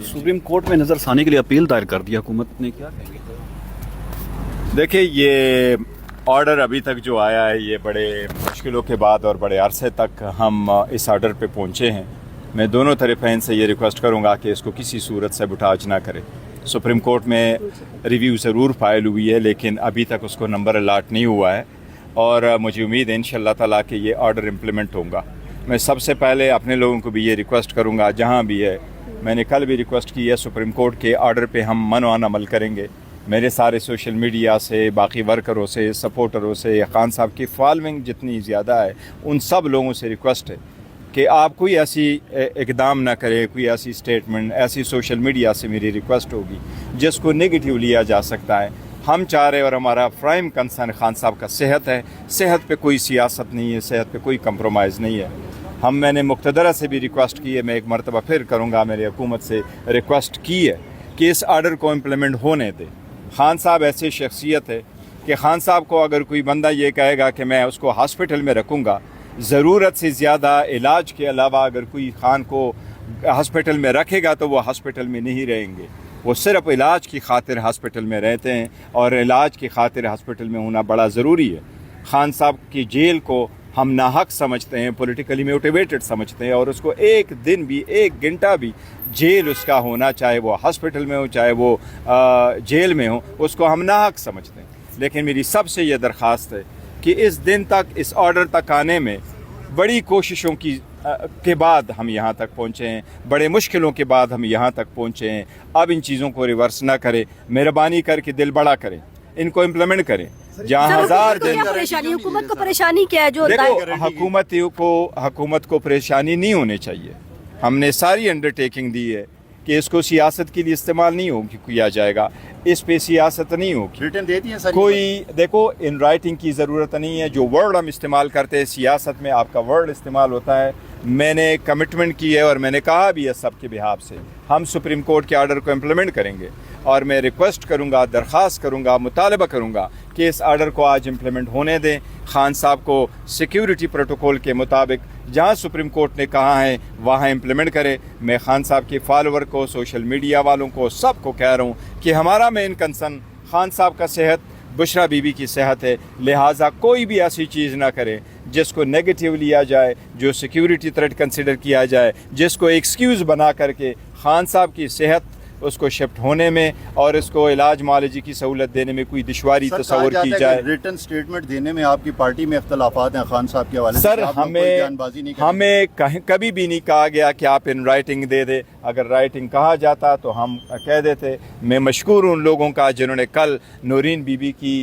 Supreme court में नजर ثانی के लिए अपील दायर कर दी हुकूमत ने, क्या कहेंगे? देखिए, ये ऑर्डर अभी तक जो आया है ये बड़े मुश्किलों के बाद और बड़े अरसे तक हम इस ऑर्डर पे पहुंचे हैं। मैं दोनों तरफ़ैन से ये रिक्वेस्ट करूंगा कि इसको किसी सूरत से बुटाज ना करें। सुप्रीम कोर्ट में रिव्यू ज़रूर फाइल हुई है लेकिन अभी तक उसको नंबर अलाट नहीं हुआ है और मुझे उम्मीद है इंशाअल्लाह ताला कि ये ऑर्डर इम्प्लीमेंट होगा। मैं सबसे पहले अपने लोगों को भी ये रिक्वेस्ट करूंगा, जहाँ भी है, मैंने कल भी रिक्वेस्ट की है, सुप्रीम कोर्ट के ऑर्डर पे हम मनवान अमल करेंगे। मेरे सारे सोशल मीडिया से, बाकी वर्करों से, सपोर्टरों से, खान साहब की फॉलोइंग जितनी ज़्यादा है उन सब लोगों से रिक्वेस्ट है कि आप कोई ऐसी इकदाम ना करें, कोई ऐसी स्टेटमेंट, ऐसी सोशल मीडिया से मेरी रिक्वेस्ट होगी जिसको नेगेटिव लिया जा सकता है। हम चाह रहे और हमारा प्राइम कंसर्न खान साहब का सेहत है, सेहत पे कोई सियासत नहीं है, सेहत पे कोई कंप्रोमाइज़ नहीं है। मैंने मुक़्तदरा से भी रिक्वेस्ट की है, मैं एक मरतबा फिर करूँगा, मेरी हुकूमत से रिक्वेस्ट की है कि इस आर्डर को इम्प्लीमेंट होने दें। खान साहब ऐसी शख्सियत है कि खान साहब को अगर कोई बंदा ये कहेगा कि मैं उसको हॉस्पिटल में रखूँगा, ज़रूरत से ज़्यादा इलाज के अलावा अगर कोई खान को हॉस्पिटल में रखेगा तो वो हॉस्पिटल में नहीं रहेंगे। वो सिर्फ इलाज की खातिर हॉस्पिटल में रहते हैं और इलाज की खातिर हॉस्पिटल में होना बड़ा ज़रूरी है। खान साहब की जेल को हम नाहक समझते हैं, पॉलिटिकली मोटिवेटेड समझते हैं और उसको एक दिन भी, एक घंटा भी जेल उसका होना, चाहे वो हॉस्पिटल में हो चाहे वो जेल में हो, उसको हम नाहक समझते हैं। लेकिन मेरी सबसे ये दरख्वास्त है कि इस दिन तक, इस ऑर्डर तक आने में बड़ी कोशिशों के बाद हम यहाँ तक पहुँचे हैं, बड़े मुश्किलों के बाद हम यहाँ तक पहुँचे हैं। अब इन चीज़ों को रिवर्स ना करें, मेहरबानी करके दिल बड़ा करें, इनको इम्प्लीमेंट करें। जहाँ हजार दिन हुकूमत को परेशानी क्या है जो देखो, हुकूमत को परेशानी नहीं होनी चाहिए। हमने सारी अंडरटेकिंग दी है कि इसको सियासत के लिए इस्तेमाल नहीं होगी किया जाएगा, इस पे सियासत नहीं होगी। रिटर्न दे दिए सारी कोई देखो, इन राइटिंग की ज़रूरत नहीं है। जो वर्ड हम इस्तेमाल करते हैं सियासत में, आपका वर्ड इस्तेमाल होता है। मैंने कमिटमेंट की है और मैंने कहा भी है सबके बिहाफ से, हम सुप्रीम कोर्ट के आर्डर को इम्प्लीमेंट करेंगे और मैं रिक्वेस्ट करूंगा, दरख्वास्त करूंगा, मुतालबा करूंगा कि इस आर्डर को आज इम्प्लीमेंट होने दें। खान साहब को सिक्योरिटी प्रोटोकॉल के मुताबिक जहां सुप्रीम कोर्ट ने कहा है वहां इम्प्लीमेंट करें। मैं खान साहब के फॉलोवर को, सोशल मीडिया वालों को, सबको कह रहा हूं कि हमारा मेन कंसर्न खान साहब का सेहत, बुशरा बीबी की सेहत है। लिहाजा कोई भी ऐसी चीज़ ना करें जिसको नेगेटिव लिया जाए, जो सिक्योरिटी थ्रेट कंसिडर किया जाए, जिसको एक्सक्यूज़ बना करके खान साहब की सेहत उसको शिफ्ट होने में और इसको इलाज मालजी की सहूलत देने में कोई दुश्वारी तस्वर की जाए। रिटर्न स्टेटमेंट देने में आपकी पार्टी में इख्तलाफात हैं खान साहब के हवाले से। सर, हमें कभी भी नहीं कहा गया कि आप इन राइटिंग दे दे। अगर राइटिंग कहा जाता तो हम कह देते। मैं मशकूर उन लोगों का जिन्होंने कल नूरीन बीबी की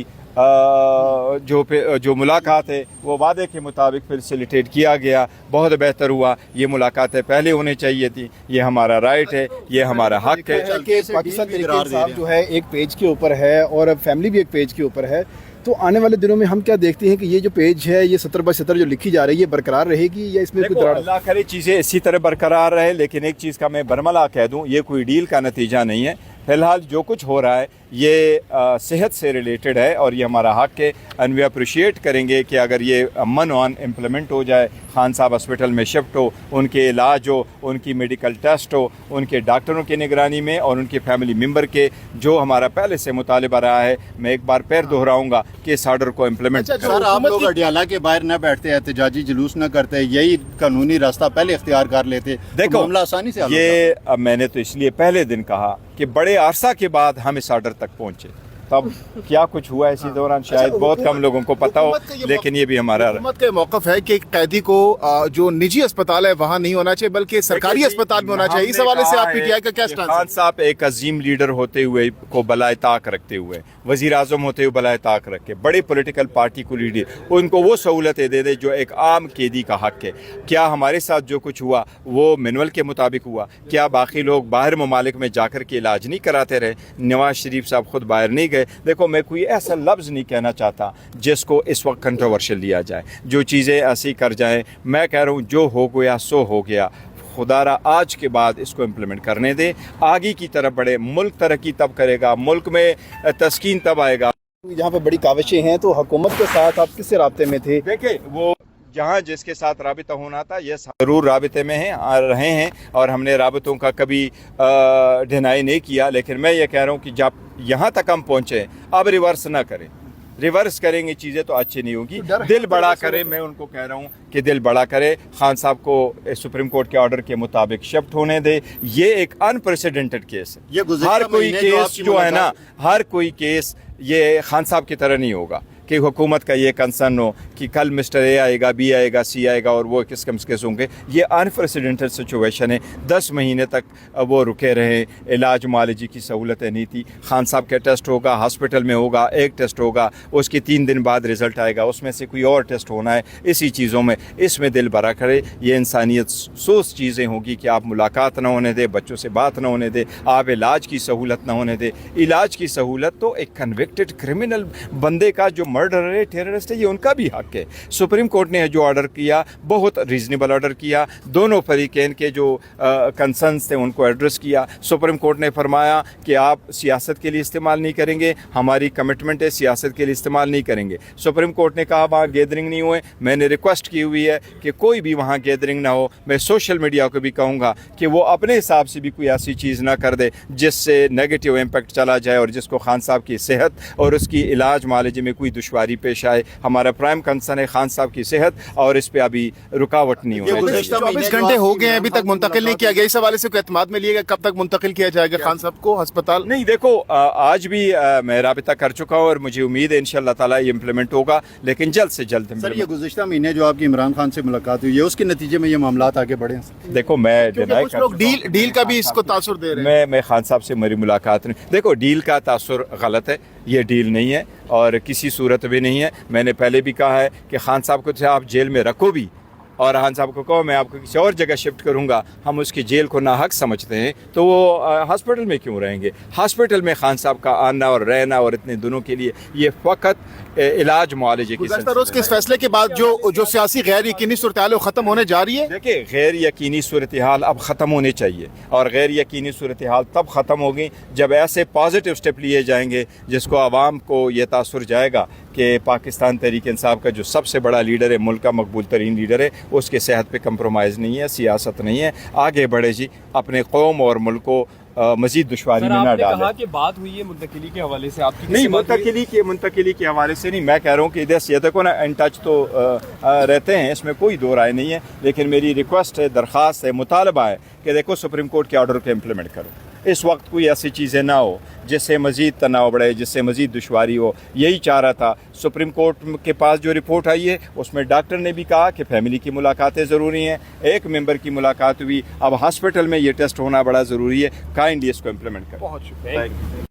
जो मुलाकात है वो वादे के मुताबिक फैसिलिटेट किया गया, बहुत बेहतर हुआ। ये मुलाकातें पहले होनी चाहिए थी, ये हमारा राइट है, ये हमारा हक है। पाकिस्तान तहरीक साहब जो है एक पेज के ऊपर है और फैमिली भी एक पेज के ऊपर है, तो आने वाले दिनों में हम क्या देखते हैं कि ये जो पेज है, ये 70/70 जो लिखी जा रही है, बरकरार रहेगी या इसमें कुछ अल्लाह करे चीज़ें इसी तरह बरकरार रहे। लेकिन एक चीज़ का मैं बरमला कह दूं, ये कोई डील का नतीजा नहीं है। फ़िलहाल जो कुछ हो रहा है ये सेहत से रिलेटेड है और ये हमारा हक है। एंड वी अप्रिशिएट करेंगे कि अगर ये अमन ऑन इम्प्लीमेंट हो जाए, खान साहब हॉस्पिटल में शिफ्ट हो, उनके इलाज हो, उनकी मेडिकल टेस्ट हो, उनके डॉक्टरों की निगरानी में और उनके फैमिली मेम्बर के, जो हमारा पहले से मुतालिबा रहा है। मैं एक बार फिर दोहराऊंगा कि इस आर्डर को इम्प्लीमेंट सर, आप लोग अडियाला के बाहर न बैठते, एहतजाजी जुलूस न करते, यही कानूनी रास्ता पहले इख्तियार कर लेते, देखो तो मामला आसानी से ये मैंने तो इसलिए पहले दिन कहा कि बड़े अरसा के बाद हम इस आर्डर तक पहुंचे। तब क्या कुछ हुआ इसी दौरान शायद बहुत कम लोगों को पता हो, लेकिन ये भी हमारा हुकूमत का मौक़िफ़ है कि कैदी को जो निजी अस्पताल है वहाँ नहीं होना चाहिए बल्कि सरकारी अस्पताल में होना चाहिए। इस हवाले से आप पीटीआई का क्या स्टैंड है? खान साहब एक अजीम लीडर होते हुए को बलाए ताक रखते हुए, वज़ीर आज़म होते हुए बलाए ताक रखे, बड़ी पॉलिटिकल पार्टी को लीडर, उनको वो सहूलतें दे दे जो एक आम कैदी का हक है। क्या हमारे साथ जो कुछ हुआ वो मैनुअल के मुताबिक हुआ? क्या बाकी लोग बाहर ममालिक में जाकर के इलाज नहीं कराते रहे? नवाज शरीफ साहब खुद बाहर नहीं गए? देखो, मैं कोई ऐसा लफ्ज़ नहीं कहना चाहता जिसको इस वक्त कंट्रोवर्शियल लिया जाए, जो चीज़ें ऐसी कर जाएं। मैं कह रहा हूँ जो हो गया सो हो गया। खुदारा आज के बाद इसको इम्प्लीमेंट करने दें, आगे की तरफ बढ़े। मुल्क तरक्की तब करेगा, मुल्क में तस्कीन तब आएगा। यहाँ पे बड़ी काविशें हैं, तो हुकूमत के साथ आप किससे राब्ते में थे? देखिए, वो जहाँ जिसके साथ राबिता होना था ये ज़रूर राबिते में हैं आ रहे हैं और हमने राबितों का कभी डिनाई नहीं किया, लेकिन मैं ये कह रहा हूँ कि जब यहाँ तक हम पहुँचे अब रिवर्स ना करें। रिवर्स करेंगे चीज़ें तो अच्छी नहीं होगी। दिल बड़ा करे, मैं उनको कह रहा हूँ कि दिल बड़ा करे, खान साहब को सुप्रीम कोर्ट के ऑर्डर के मुताबिक शिफ्ट होने दे। ये एक अनप्रेसिडेंटेड केस है। ये हर कोई केस जो है ना, हर कोई केस ये खान साहब की तरह नहीं होगा कि हुकूमत का ये कंसर्न हो कि कल मिस्टर ए आएगा, बी आएगा, सी आएगा और वो किस केस होंगे। ये अनप्रेसिडेंटेड सिचुएशन है। 10 महीने तक वो रुके रहे, इलाज मुआलजी की सहूलतें नहीं थी। खान साहब का टेस्ट होगा, हॉस्पिटल में होगा, एक टेस्ट होगा, उसके 3 दिन बाद रिज़ल्ट आएगा, उसमें से कोई और टेस्ट होना है। इसी चीज़ों में इसमें दिल भरा करे। ये इंसानियत सोच चीज़ें होगी कि आप मुलाकात ना होने दे, बच्चों से बात ना होने दे, आप इलाज की सहूलत ना होने दे। इलाज की सहूलत तो एक कन्विक्टेड क्रिमिनल बंदे का जो मर्डर है, टेररिस्ट है, ये उनका भी हक है। सुप्रीम कोर्ट ने जो ऑर्डर किया बहुत रीजनेबल ऑर्डर किया। दोनों फरीकैन के जो कंसर्न्स थे उनको एड्रेस किया। सुप्रीम कोर्ट ने फरमाया कि आप सियासत के लिए इस्तेमाल नहीं करेंगे, हमारी कमिटमेंट है सियासत के लिए इस्तेमाल नहीं करेंगे। सुप्रीम कोर्ट ने कहा वहाँ गैदरिंग नहीं हुए। मैंने रिक्वेस्ट की हुई है कि कोई भी वहाँ गैदरिंग ना हो। मैं सोशल मीडिया को भी कहूँगा कि वो अपने हिसाब से भी कोई ऐसी चीज़ ना कर दे जिससे नेगेटिव इम्पैक्ट चला जाए और जिसको खान साहब की सेहत और उसकी इलाज मुआलजे में कोई दुश्वारी पेश आए। हमारा प्राइम कंसर्न है खान साहब की सेहत और इस पे अभी रुकावट नहीं होनी चाहिए। 24 घंटे हो गए अभी तक मुंतकिल नहीं किया गया। इस हवाले से कोई एतमाद में लिएगा कब तक मुंतकिल किया जाएगा खान साहब को अस्पताल? नहीं, देखो आज भी मैं राबिता कर चुका हूँ और मुझे उम्मीद है इंशाअल्लाह ताला ये इम्प्लीमेंट होगा, लेकिन जल्द से जल्द। सर ये गुज़िश्ता महीने जो आपकी इमरान खान से मुलाकात हुई है उसके नतीजे में ये मामलात आगे बढ़े हैं? देखो मैं डिनाई कुछ लोग डील का भी इसको तासुर दे रहे हैं। मैं खान साहब से मेरी मुलाकात नहीं। देखो डील का तासुर गलत है, ये डील नहीं है और किसी सूरत भी नहीं है। मैंने पहले भी कहा है कि खान साहब को आप जेल में रखो भी और खान साहब को कहो मैं आपको किसी और जगह शिफ्ट करूंगा, हम उसकी जेल को नाहक समझते हैं तो वो हॉस्पिटल में क्यों रहेंगे? हॉस्पिटल में खान साहब का आना और रहना और इतने दिनों के लिए ये फ़कत इलाज मुआलजे की गुज़श्ता रोज़ के इस फैसले के बाद जो सियासी गैर यकीनी सूरत हाल ख़त्म होने जा रही है। देखिए गैर यकीनी सूरत हाल अब ख़त्म होने चाहिए और गैर यकीनी सूरत हाल तब ख़त्म होगी जब ऐसे पॉजिटिव स्टेप लिए जाएंगे जिसको आवाम को ये तासुर जाएगा कि पाकिस्तान तहरीक इंसाफ का जो सबसे बड़ा लीडर है, मुल्क का मकबूल तरीन लीडर है, उसके सेहत पे कंप्रोमाइज़ नहीं है, सियासत नहीं है। आगे बढ़े जी, अपने कौम और मुल्क को मजीद दुश्वारी में ना डालें। कहा कि बात हुई है मुंतकिली के हवाले से, आपकी नहीं मुंतकिली के हवाले से नहीं। मैं कह रहा हूँ कि इधर ये देखो ना इन टच तो रहते हैं, इसमें कोई दो राय नहीं है, लेकिन मेरी रिक्वेस्ट है, दरख्वास्त है, मुतालबा है कि देखो सुप्रीम कोर्ट के ऑर्डर को इम्प्लीमेंट करो। इस वक्त कोई ऐसी चीज़ें ना हो जिससे मज़ीद तनाव बढ़े, जिससे मज़ीद दुश्वारी हो। यही चाह रहा था। सुप्रीम कोर्ट के पास जो रिपोर्ट आई है उसमें डॉक्टर ने भी कहा कि फैमिली की मुलाकातें ज़रूरी हैं, एक मेंबर की मुलाकात हुई, अब हॉस्पिटल में ये टेस्ट होना बड़ा ज़रूरी है। काइंडली इसको इम्प्लीमेंट करें। बहुत शुक्रिया।